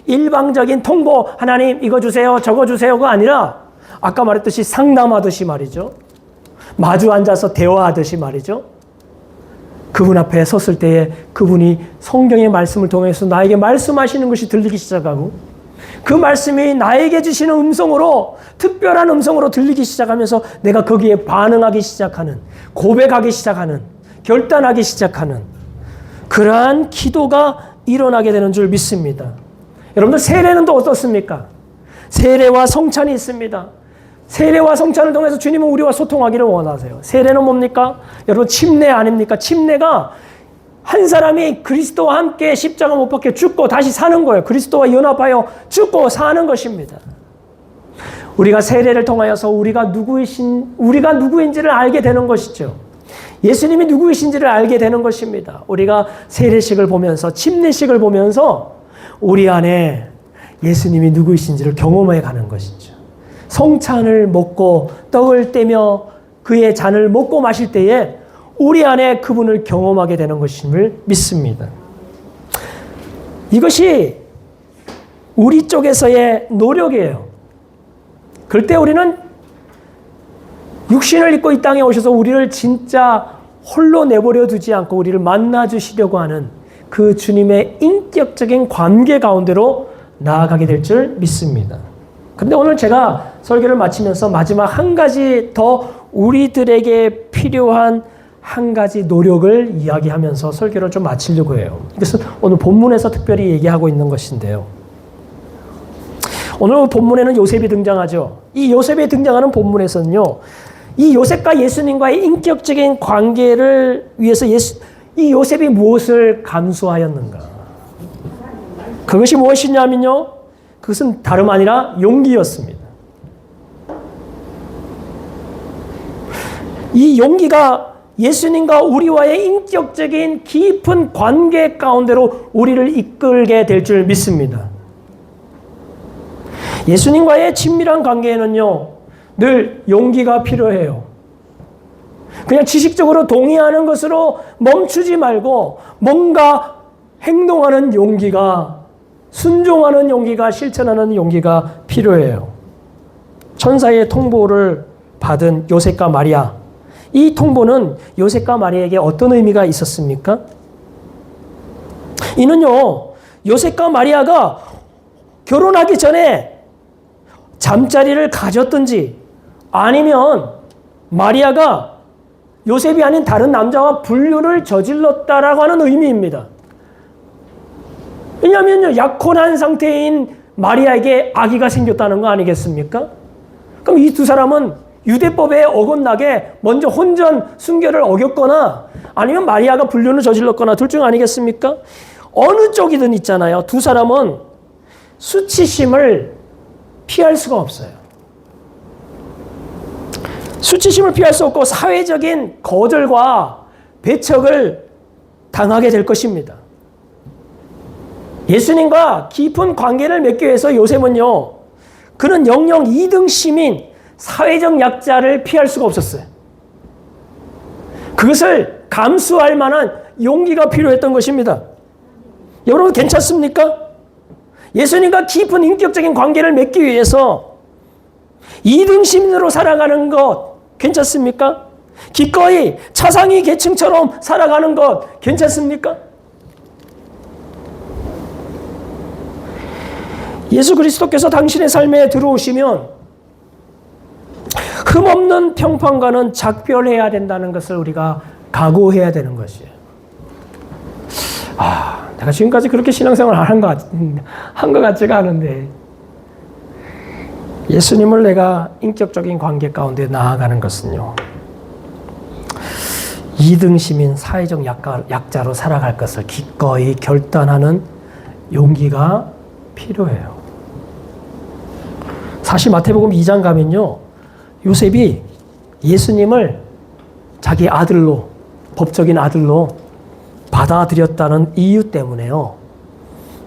일방적인 통보, 하나님 이거 주세요 저거 주세요가 아니라 아까 말했듯이 상담하듯이 말이죠. 마주 앉아서 대화하듯이 말이죠. 그분 앞에 섰을 때에 그분이 성경의 말씀을 통해서 나에게 말씀하시는 것이 들리기 시작하고 그 말씀이 나에게 주시는 음성으로, 특별한 음성으로 들리기 시작하면서 내가 거기에 반응하기 시작하는, 고백하기 시작하는, 결단하기 시작하는 그러한 기도가 일어나게 되는 줄 믿습니다. 여러분들 세례는 또 어떻습니까? 세례와 성찬이 있습니다. 세례와 성찬을 통해서 주님은 우리와 소통하기를 원하세요. 세례는 뭡니까? 여러분 침례 아닙니까? 침례가 한 사람이 그리스도와 함께 십자가 못 박혀 죽고 다시 사는 거예요. 그리스도와 연합하여 죽고 사는 것입니다. 우리가 세례를 통하여서 우리가 누구인지를 알게 되는 것이죠. 예수님이 누구이신지를 알게 되는 것입니다. 우리가 세례식을 보면서, 침례식을 보면서 우리 안에 예수님이 누구이신지를 경험해 가는 것이죠. 성찬을 먹고 떡을 떼며 그의 잔을 먹고 마실 때에 우리 안에 그분을 경험하게 되는 것임을 믿습니다. 이것이 우리 쪽에서의 노력이에요. 그럴 때 우리는 육신을 입고 이 땅에 오셔서 우리를 진짜 홀로 내버려 두지 않고 우리를 만나 주시려고 하는 그 주님의 인격적인 관계 가운데로 나아가게 될 줄 믿습니다. 그런데 오늘 제가 설교를 마치면서 마지막 한 가지 더 우리들에게 필요한 한 가지 노력을 이야기하면서 설교를 좀 마치려고 해요. 그래서 오늘 본문에서 특별히 얘기하고 있는 것인데요. 오늘 본문에는 요셉이 등장하죠. 이 요셉이 등장하는 본문에서는요, 이 요셉과 예수님과의 인격적인 관계를 위해서 이 요셉이 무엇을 감수하였는가? 그것이 무엇이냐면요, 그것은 다름 아니라 용기였습니다. 이 용기가 예수님과 우리와의 인격적인 깊은 관계 가운데로 우리를 이끌게 될 줄 믿습니다. 예수님과의 친밀한 관계에는요, 늘 용기가 필요해요. 그냥 지식적으로 동의하는 것으로 멈추지 말고 뭔가 행동하는 용기가, 순종하는 용기가, 실천하는 용기가 필요해요. 천사의 통보를 받은 요셉과 마리아. 이 통보는 요셉과 마리아에게 어떤 의미가 있었습니까? 이는요, 요셉과 마리아가 결혼하기 전에 잠자리를 가졌든지 아니면 마리아가 요셉이 아닌 다른 남자와 불륜을 저질렀다라고 하는 의미입니다. 왜냐하면요, 약혼한 상태인 마리아에게 아기가 생겼다는 거 아니겠습니까? 그럼 이 두 사람은 유대법에 어긋나게 먼저 혼전 순결을 어겼거나 아니면 마리아가 불륜을 저질렀거나 둘 중 아니겠습니까? 어느 쪽이든 있잖아요. 두 사람은 수치심을 피할 수가 없어요. 수치심을 피할 수 없고 사회적인 거절과 배척을 당하게 될 것입니다. 예수님과 깊은 관계를 맺기 위해서 요셉은요, 그는 영영 2등 시민, 사회적 약자를 피할 수가 없었어요. 그것을 감수할 만한 용기가 필요했던 것입니다. 여러분 괜찮습니까? 예수님과 깊은 인격적인 관계를 맺기 위해서 2등 시민으로 살아가는 것 괜찮습니까? 기꺼이 차상위 계층처럼 살아가는 것 괜찮습니까? 예수 그리스도께서 당신의 삶에 들어오시면 흠없는 평판과는 작별해야 된다는 것을 우리가 각오해야 되는 것이에요. 내가 지금까지 그렇게 신앙생활을 한 것 같지가 않은데 예수님을 내가 인격적인 관계 가운데 나아가는 것은요, 2등 시민, 사회적 약자로 살아갈 것을 기꺼이 결단하는 용기가 필요해요. 사실 마태복음 2장 가면요, 요셉이 예수님을 자기 아들로, 법적인 아들로 받아들였다는 이유 때문에요,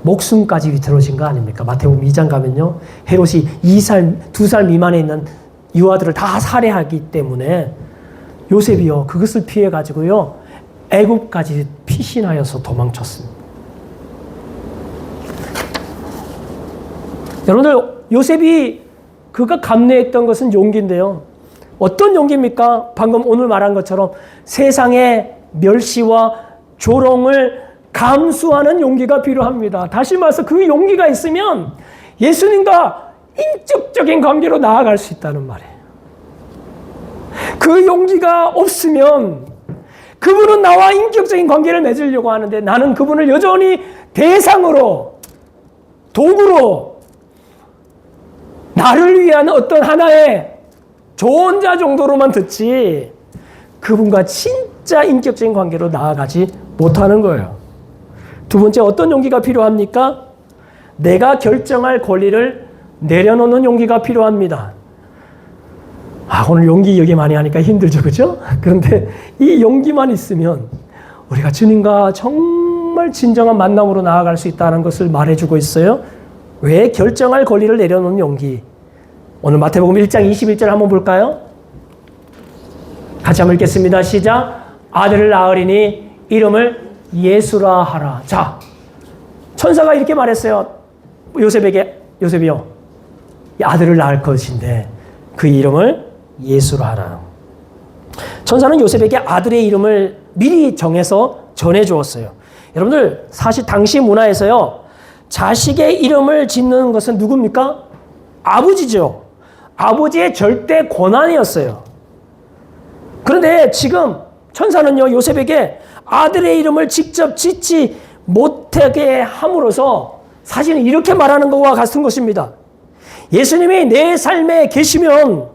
목숨까지 위태로워진 거 아닙니까? 마태복음 2장 가면요, 헤롯이 2살 미만에 있는 유아들을 다 살해하기 때문에 요셉이요, 그것을 피해가지고요, 애굽까지 피신하여서 도망쳤습니다. 여러분들, 요셉이 그가 감내했던 것은 용기인데요. 어떤 용기입니까? 방금 오늘 말한 것처럼 세상의 멸시와 조롱을 감수하는 용기가 필요합니다. 다시 말해서 그 용기가 있으면 예수님과 인격적인 관계로 나아갈 수 있다는 말이에요. 그 용기가 없으면 그분은 나와 인격적인 관계를 맺으려고 하는데 나는 그분을 여전히 대상으로, 도구로, 나를 위한 어떤 하나의 조언자 정도로만 듣지 그분과 진짜 인격적인 관계로 나아가지 못하는 거예요. 두 번째, 어떤 용기가 필요합니까? 내가 결정할 권리를 내려놓는 용기가 필요합니다. 오늘 용기 얘기 많이 하니까 힘들죠, 그죠? 그런데 이 용기만 있으면 우리가 주님과 정말 진정한 만남으로 나아갈 수 있다는 것을 말해주고 있어요. 왜 결정할 권리를 내려놓는 용기? 오늘 마태복음 1장 21절 한번 볼까요? 같이 한번 읽겠습니다. 시작. 아들을 낳으리니 이름을 예수라 하라. 자, 천사가 이렇게 말했어요. 요셉이요, 아들을 낳을 것인데 그 이름을 예수로 하라. 천사는 요셉에게 아들의 이름을 미리 정해서 전해 주었어요. 여러분들, 사실 당시 문화에서요, 자식의 이름을 짓는 것은 누굽니까? 아버지죠. 아버지의 절대 권한이었어요. 그런데 지금 천사는요, 요셉에게 아들의 이름을 직접 짓지 못하게 함으로써 사실은 이렇게 말하는 것과 같은 것입니다. 예수님이 내 삶에 계시면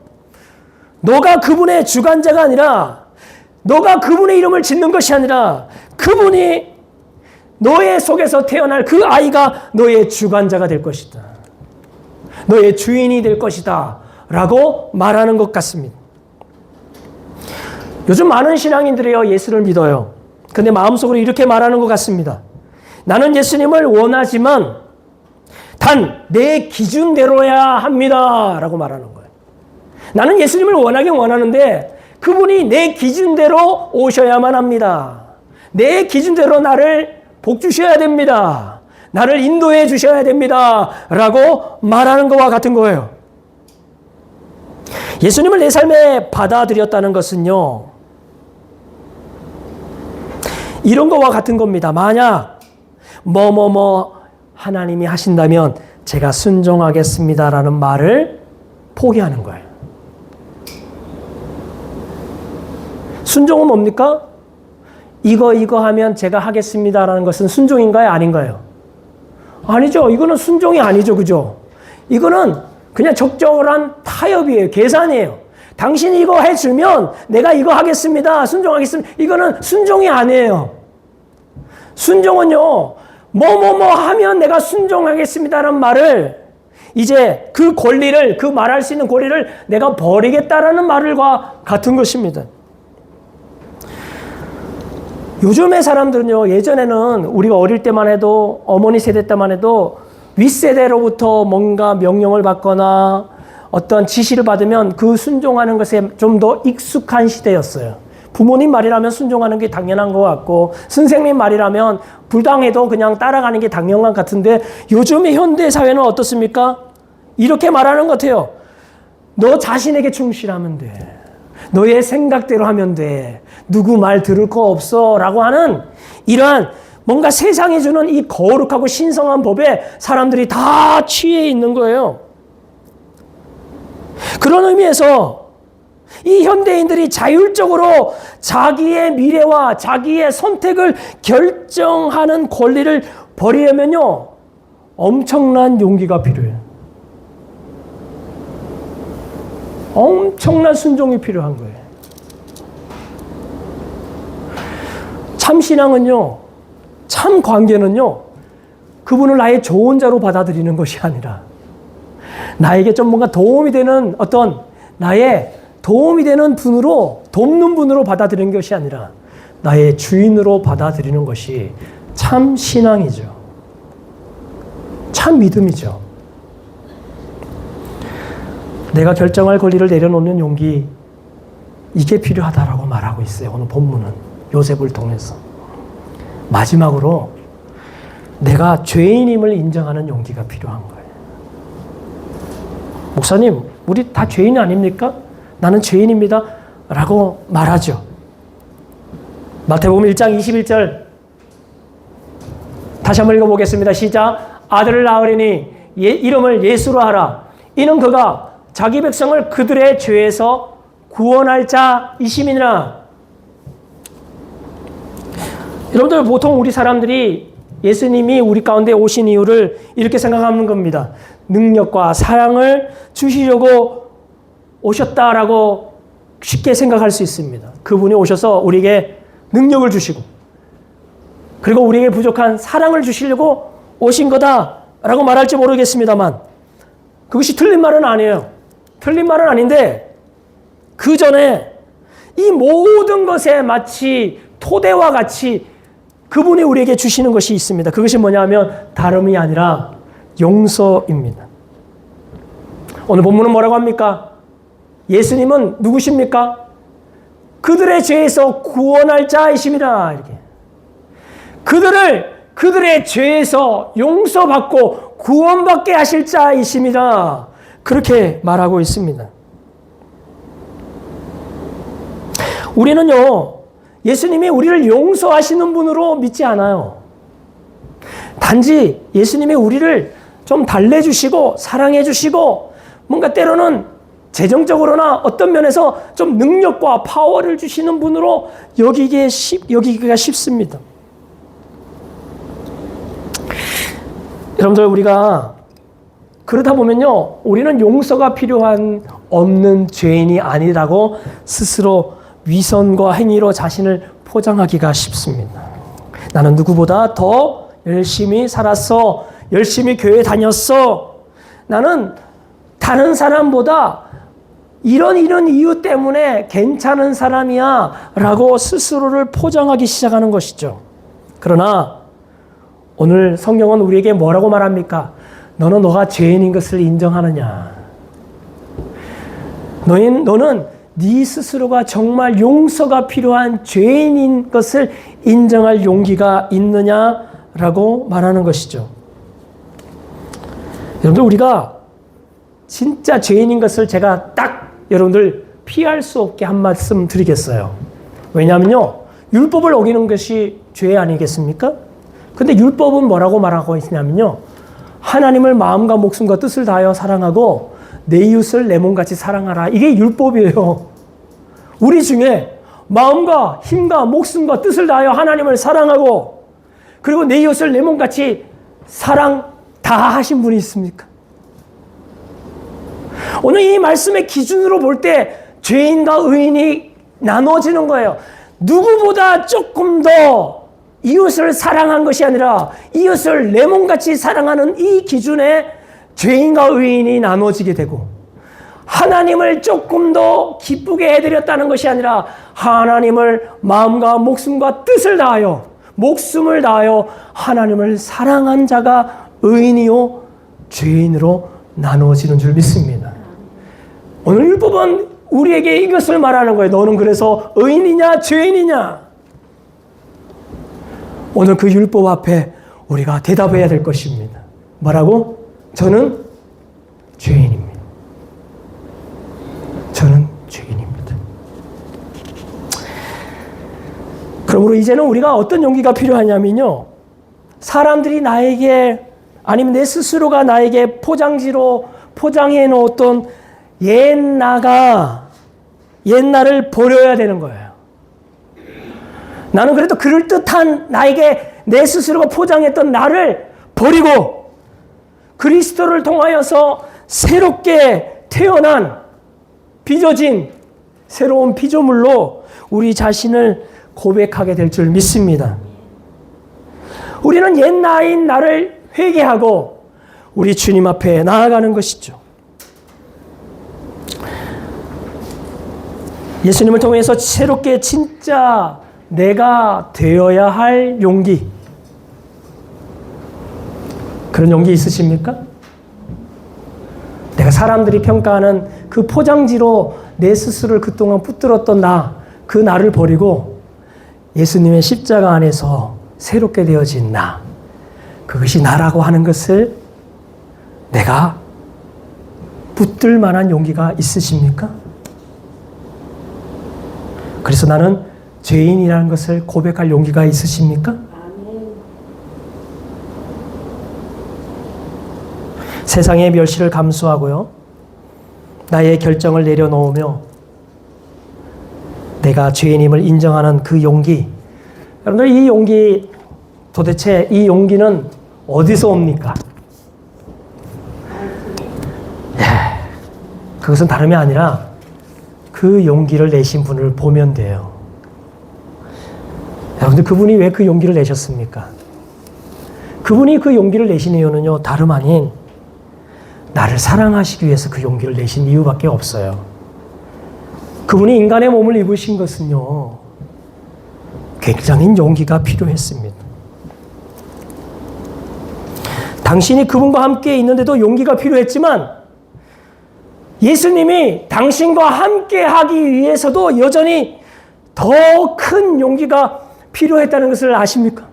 너가 그분의 주관자가 아니라, 너가 그분의 이름을 짓는 것이 아니라 그분이 너의 속에서 태어날 그 아이가 너의 주관자가 될 것이다. 너의 주인이 될 것이다. 라고 말하는 것 같습니다. 요즘 많은 신앙인들이요, 예수를 믿어요. 근데 마음속으로 이렇게 말하는 것 같습니다. 나는 예수님을 원하지만 단 내 기준대로야 합니다. 라고 말하는 거예요. 나는 예수님을 원하긴 원하는데 그분이 내 기준대로 오셔야만 합니다. 내 기준대로 나를 복 주셔야 됩니다. 나를 인도해 주셔야 됩니다. 라고 말하는 것과 같은 거예요. 예수님을 내 삶에 받아들였다는 것은요, 이런 것과 같은 겁니다. 만약 하나님이 하신다면 제가 순종하겠습니다라는 말을 포기하는 거예요. 순종은 뭡니까? 이거 하면 제가 하겠습니다라는 것은 순종인가요? 아닌가요? 아니죠. 이거는 순종이 아니죠. 그죠? 이거는 그냥 적절한 타협이에요. 계산이에요. 당신이 이거 해주면 내가 이거 하겠습니다. 순종하겠습니다. 이거는 순종이 아니에요. 순종은요, 하면 내가 순종하겠습니다라는 말을, 이제 그 권리를, 그 말할 수 있는 권리를 내가 버리겠다라는 말과 같은 것입니다. 요즘의 사람들은요, 예전에는 우리가 어릴 때만 해도, 어머니 세대 때만 해도 윗세대로부터 뭔가 명령을 받거나 어떤 지시를 받으면 그 순종하는 것에 좀 더 익숙한 시대였어요. 부모님 말이라면 순종하는 게 당연한 것 같고, 선생님 말이라면 불당해도 그냥 따라가는 게 당연한 것 같은데, 요즘의 현대 사회는 어떻습니까? 이렇게 말하는 것 같아요. 너 자신에게 충실하면 돼. 너의 생각대로 하면 돼. 누구 말 들을 거 없어. 라고 하는 이러한 뭔가 세상이 주는 이 거룩하고 신성한 법에 사람들이 다 취해 있는 거예요. 그런 의미에서 이 현대인들이 자율적으로 자기의 미래와 자기의 선택을 결정하는 권리를 버리려면요, 엄청난 용기가 필요해요. 엄청난 순종이 필요한 거예요. 참 신앙은요, 참 관계는요, 그분을 나의 조언자로 받아들이는 것이 아니라 나에게 좀 뭔가 도움이 되는 어떤 나의 도움이 되는 분으로, 돕는 분으로 받아들이는 것이 아니라 나의 주인으로 받아들이는 것이 참 신앙이죠. 참 믿음이죠. 내가 결정할 권리를 내려놓는 용기, 이게 필요하다라고 말하고 있어요. 오늘 본문은 요셉을 통해서. 마지막으로 내가 죄인임을 인정하는 용기가 필요한 거예요. 목사님, 우리 다 죄인 아닙니까? 나는 죄인입니다. 라고 말하죠. 마태복음 1장 21절 다시 한번 읽어보겠습니다. 시작. 아들을 낳으리니 이름을 예수로 하라. 이는 그가 자기 백성을 그들의 죄에서 구원할 자이심이니라. 여러분들, 보통 우리 사람들이 예수님이 우리 가운데 오신 이유를 이렇게 생각하는 겁니다. 능력과 사랑을 주시려고 오셨다라고 쉽게 생각할 수 있습니다. 그분이 오셔서 우리에게 능력을 주시고, 그리고 우리에게 부족한 사랑을 주시려고 오신 거다라고 말할지 모르겠습니다만, 그것이 틀린 말은 아니에요. 틀린 말은 아닌데, 그 전에 이 모든 것에 마치 토대와 같이 그분이 우리에게 주시는 것이 있습니다. 그것이 뭐냐면 다름이 아니라 용서입니다. 오늘 본문은 뭐라고 합니까? 예수님은 누구십니까? 그들의 죄에서 구원할 자이십니다. 이렇게. 그들의 죄에서 용서받고 구원받게 하실 자이심이라 그렇게 말하고 있습니다. 우리는요, 예수님이 우리를 용서하시는 분으로 믿지 않아요. 단지 예수님이 우리를 좀 달래주시고 사랑해주시고 뭔가 때로는 재정적으로나 어떤 면에서 좀 능력과 파워를 주시는 분으로 여기기가 쉽습니다. 여러분들, 우리가 그러다 보면요, 우리는 용서가 필요한 없는 죄인이 아니라고 스스로 위선과 행위로 자신을 포장하기가 쉽습니다. 나는 누구보다 더 열심히 살았어. 열심히 교회 다녔어. 나는 다른 사람보다 이런 이유 때문에 괜찮은 사람이야 라고 스스로를 포장하기 시작하는 것이죠. 그러나 오늘 성경은 우리에게 뭐라고 말합니까? 너가 죄인인 것을 인정하느냐? 너는 네 스스로가 정말 용서가 필요한 죄인인 것을 인정할 용기가 있느냐라고 말하는 것이죠. 여러분들, 우리가 진짜 죄인인 것을 제가 딱 여러분들 피할 수 없게 한 말씀 드리겠어요. 왜냐하면요, 율법을 어기는 것이 죄 아니겠습니까? 근데 율법은 뭐라고 말하고 있냐면요, 하나님을 마음과 목숨과 뜻을 다하여 사랑하고 내 이웃을 내 몸같이 사랑하라. 이게 율법이에요. 우리 중에 마음과 힘과 목숨과 뜻을 다하여 하나님을 사랑하고 그리고 내 이웃을 내 몸같이 사랑 다 하신 분이 있습니까? 오늘 이 말씀의 기준으로 볼 때 죄인과 의인이 나눠지는 거예요. 누구보다 조금 더 이웃을 사랑한 것이 아니라 이웃을 내 몸같이 사랑하는 이 기준에 죄인과 의인이 나눠지게 되고, 하나님을 조금 더 기쁘게 해드렸다는 것이 아니라 하나님을 마음과 목숨과 뜻을 다하여 목숨을 다하여 하나님을 사랑한 자가 의인이요 죄인으로 나누어지는 줄 믿습니다. 오늘 율법은 우리에게 이것을 말하는 거예요. 너는 그래서 의인이냐 죄인이냐? 오늘 그 율법 앞에 우리가 대답해야 될 것입니다. 뭐라고? 저는 죄인입니다. 저는 죄인입니다. 그러므로 이제는 우리가 어떤 용기가 필요하냐면요, 사람들이 나에게 아니면 내 스스로가 나에게 포장지로 포장해 놓았던 옛날을 버려야 되는 거예요. 나는 그래도 그럴듯한 나에게 내 스스로가 포장했던 나를 버리고 그리스도를 통하여서 새롭게 태어난 빚어진 새로운 피조물로 우리 자신을 고백하게 될 줄 믿습니다. 우리는 옛 나인 나를 회개하고 우리 주님 앞에 나아가는 것이죠. 예수님을 통해서 새롭게 진짜 내가 되어야 할 용기, 그런 용기 있으십니까? 내가 사람들이 평가하는 그 포장지로 내 스스로를 그동안 붙들었던 그 나를 버리고 예수님의 십자가 안에서 새롭게 되어진 나, 그것이 나라고 하는 것을 내가 붙들 만한 용기가 있으십니까? 그래서 나는 죄인이라는 것을 고백할 용기가 있으십니까? 세상의 멸시를 감수하고요, 나의 결정을 내려놓으며 내가 죄인임을 인정하는 그 용기, 여러분들, 이 용기, 도대체 이 용기는 어디서 옵니까? 그것은 다름이 아니라 그 용기를 내신 분을 보면 돼요. 여러분들, 그분이 왜 그 용기를 내셨습니까? 그분이 그 용기를 내신 이유는요, 다름 아닌 나를 사랑하시기 위해서 그 용기를 내신 이유밖에 없어요. 그분이 인간의 몸을 입으신 것은요, 굉장히 용기가 필요했습니다. 당신이 그분과 함께 있는데도 용기가 필요했지만 예수님이 당신과 함께 하기 위해서도 여전히 더 큰 용기가 필요했다는 것을 아십니까?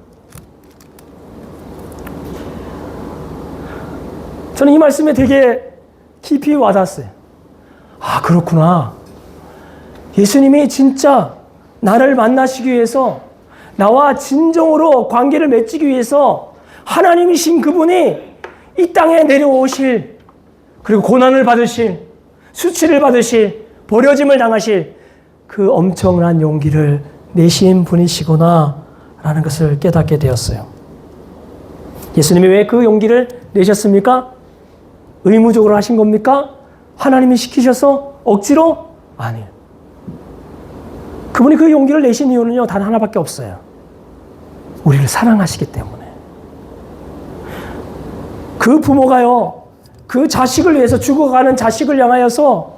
저는 이 말씀에 되게 깊이 와닿았어요. 아, 그렇구나. 예수님이 진짜 나를 만나시기 위해서, 나와 진정으로 관계를 맺기 위해서 하나님이신 그분이 이 땅에 내려오실, 그리고 고난을 받으실, 수치를 받으실, 버려짐을 당하실 그 엄청난 용기를 내신 분이시구나 라는 것을 깨닫게 되었어요. 예수님이 왜 그 용기를 내셨습니까? 의무적으로 하신 겁니까? 하나님이 시키셔서 억지로? 아니에요. 그분이 그 용기를 내신 이유는요, 단 하나밖에 없어요. 우리를 사랑하시기 때문에. 그 부모가요, 그 자식을 위해서, 죽어가는 자식을 향하여서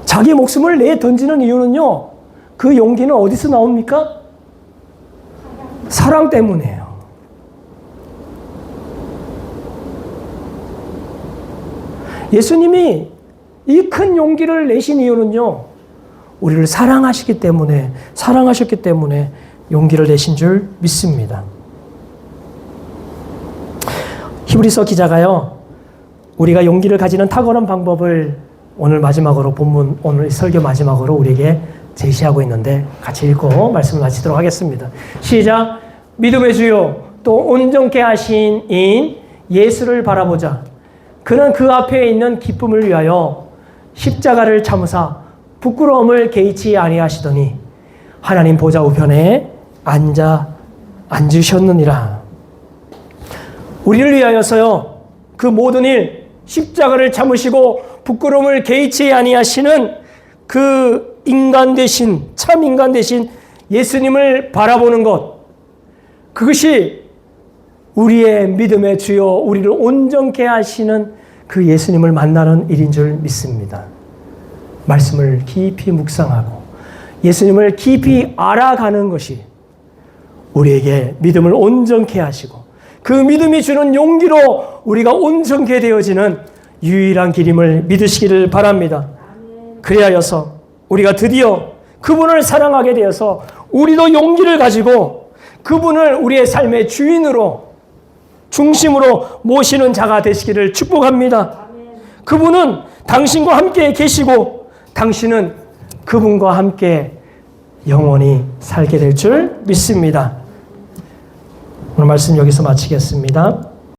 자기 목숨을 내 던지는 이유는요, 그 용기는 어디서 나옵니까? 사랑 때문이에요. 예수님이 이 큰 용기를 내신 이유는요, 우리를 사랑하셨기 때문에 용기를 내신 줄 믿습니다. 히브리서 기자가요, 우리가 용기를 가지는 탁월한 방법을 오늘 마지막으로, 본문, 오늘 설교 마지막으로 우리에게 제시하고 있는데 같이 읽고 말씀을 마치도록 하겠습니다. 시작. 믿음의 주요 또 온전케 하신 인 예수를 바라보자. 그는 그 앞에 있는 기쁨을 위하여 십자가를 참으사 부끄러움을 개의치 아니하시더니 하나님 보좌 우편에 앉으셨느니라. 우리를 위하여서요, 그 모든 일, 십자가를 참으시고 부끄러움을 개의치 아니하시는 그 인간 되신, 참 인간 되신 예수님을 바라보는 것, 그것이 우리의 믿음의 주요, 우리를 온전케 하시는 그 예수님을 만나는 일인 줄 믿습니다. 말씀을 깊이 묵상하고 예수님을 깊이 알아가는 것이 우리에게 믿음을 온전케 하시고 그 믿음이 주는 용기로 우리가 온전케 되어지는 유일한 길임을 믿으시기를 바랍니다. 그리하여서 우리가 드디어 그분을 사랑하게 되어서 우리도 용기를 가지고 그분을 우리의 삶의 주인으로, 중심으로 모시는 자가 되시기를 축복합니다. 그분은 당신과 함께 계시고 당신은 그분과 함께 영원히 살게 될 줄 믿습니다. 오늘 말씀 여기서 마치겠습니다.